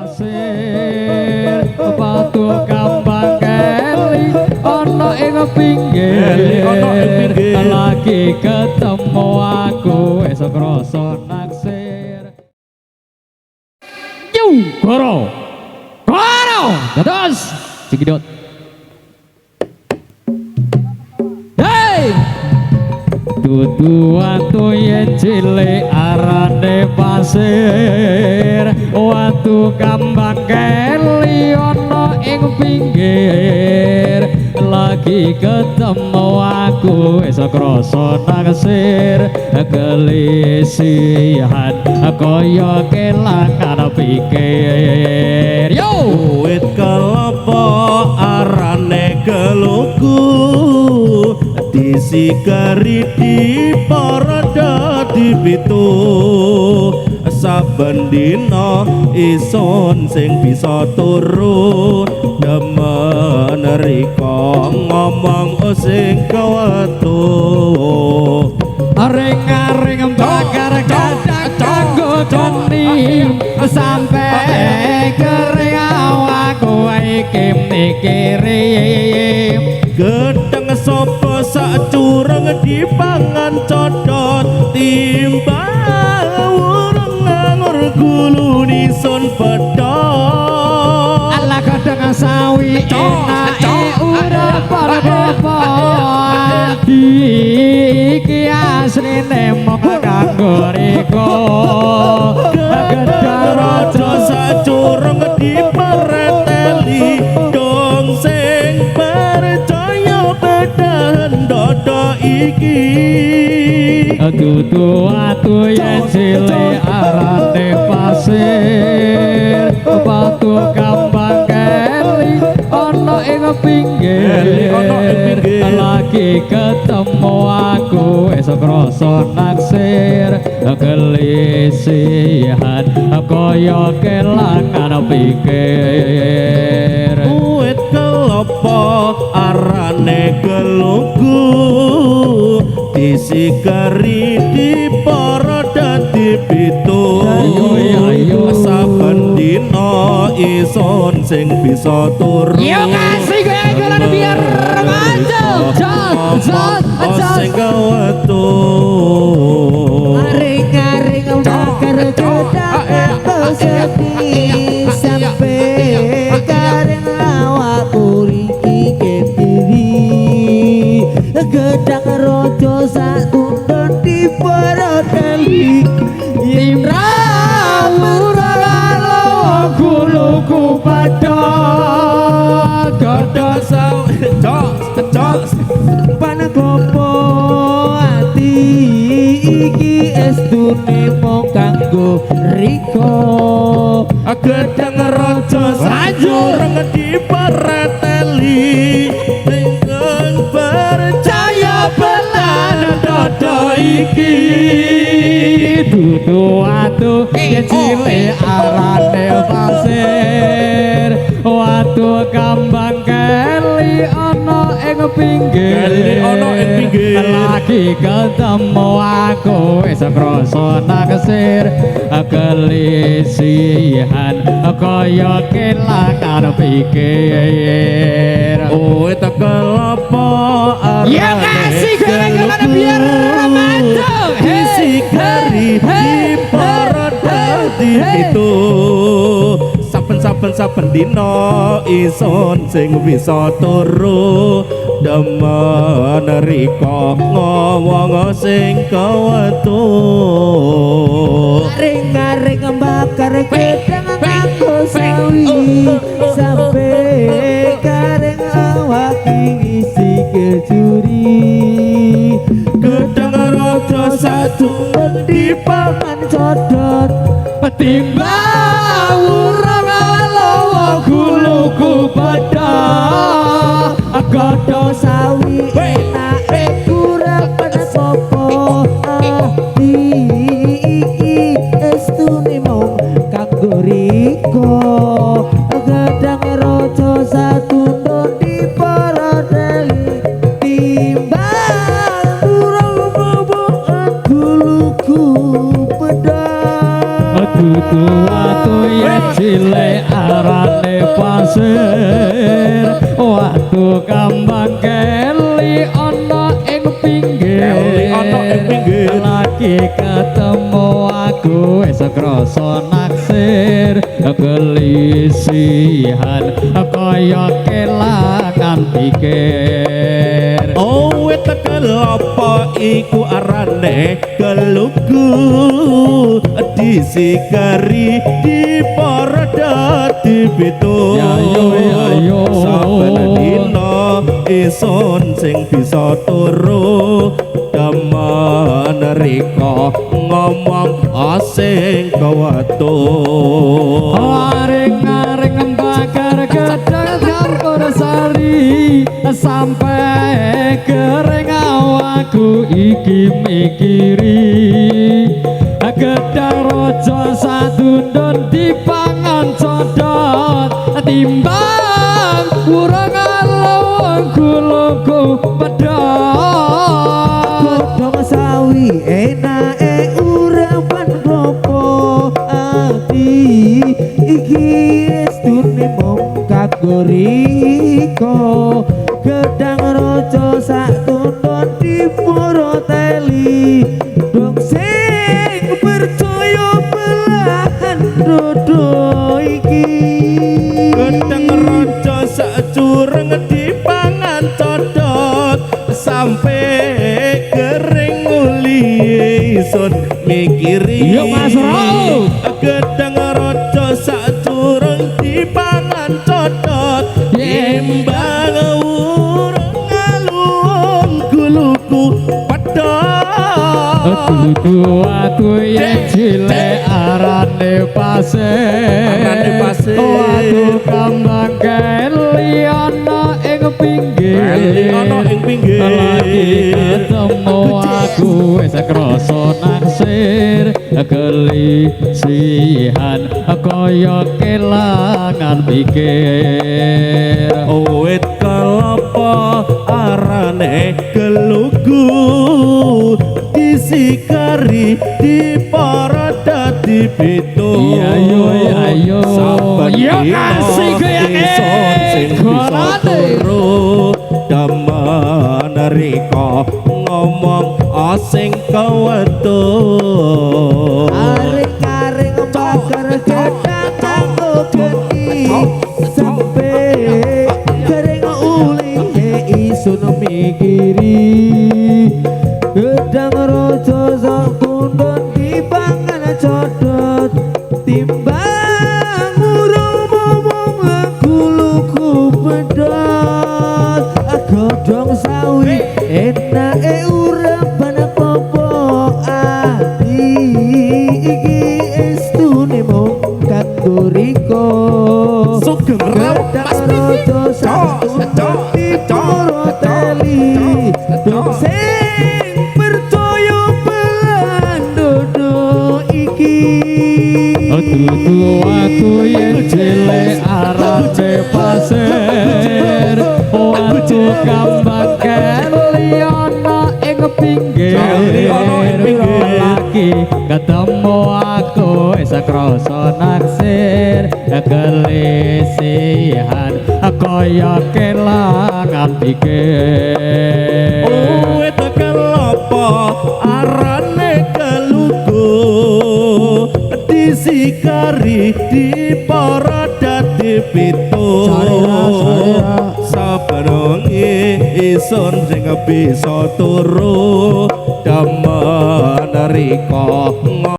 pasir batu kambang keli ono ing pinggir lagi ketemu aku esok rasa naksir Goro dados Cikidot hey dudu watu yen cilik arane pasir watu kambang keli ana ing pinggir lagi ketemu aku esok rasa naksir kelisihan kaya kelangan pikir yo wit kelapa arane geluku disikari di para dadi pitu saben dina ison sing bisa turu demen rika ngomong sing kawatu ring-ring bakar kadang kanggo doni sampai kering awakku iki mikiri gedeng sapa sak cureng dipangan codot timbang urung ngangur guluni sun pedhot ala kadang sawi enake urip apa iki asline mok kanggo riko gedeng raja sak cureng dipereteli dong sing percaya bedahan dodo iki dudu watu yen cilik arane pasir batu kambang keli ana ing pinggir lagi ketemu aku esok rasa naksir kelisihan kaya kelangan pikir wit kelapa arane gelugu disikari di para dadi pitu saben dina ison sing bisa turu yo kasih gue biar remaja jat sing kawatu ring-ring bakar gedang sedih sampai kareng awakku iki kediri gedang rojo sak tundun di peroteli imrawuralo guluku padha godho jos panagopo ati iki estune mung kanggo riko gedang raja sanjureng dipereteli dengan percaya benar dodo iki dudu watu cilik arane pasir watu kambang keli ana ing pinggir lagi ketemu aku esok rasa naksir kelisihan kaya kelangan pikir wit kelapa ya kasih gara-gara biar remaja disikari di para dadi itu saben dina ison sing bisa turu demen rika ngomong sing kawatu ring-ring bakar gedang nganggo sawi sampai kareng awak isi kejuri gedang raja satu dipangan codot timbang urang lawa guluku padha godho sawi enake kurang penasopo iki estune mung kanggo riko gedang raja satundun di paradeli timbang urang bubuk guluku pedang dudu watu yen cilik arane pasir watu kambang keli ana ing pinggir lagi ketemu aku wis krasa naksir kelisihan kaya kelangan pikir Oh tekel apa iku arane gelugu disikari di parada di pitu Yayo saben dina ison sing bisa turu daman rika ngomong asing kawatu aring-aring bakar gedang campur sari sampai kering awakku iki mikiri gedang rojo sadundun dipangan codot timbang kurang alung guluku pedot godhong sawi enake urapan klopo ati iki estune mung kanggo riko gedang rojo sak tundun dipuroteli dong sing percaya belahan dodo iki gedang rojo sajureng dipangan codot sampai kering uli ison mikiri Yo, Mas Ro. gedang rojo sajureng dipangan codot imbang urung ngalung guluku pedot dudu aku yen cilik arane pasir watu kambang keli ana ing pinggir lagi ketemu aku wis krasa naksir kelisihan kaya kelangan pikir Owet kelapa arane gelugu disikari di parada di pitu Yayo saben yo dina kasih ison sing bisa gorane turu daman rika ngomong asing kawetu Aring-aring bakar gedang kanggo geni sampe kering uli isun mikiri gedang rojo sak tundun dipangan codot timbang urung momong guluku pedot godhong sawi enake urapan popo ati iki estune mung kanggo riko Sugeng rawuh Mas rojo teli dong sing percaya belan dodo iki dudu aku yen cilik arane pasir watu kambang keli ana ing pinggir lagi ketemu aku wis krasa naksir kelisihan kaya kelangan pikir Owe tekel apa arane gelugu disikari di parada di pitu saben wengi isun sing bisa turu daman rika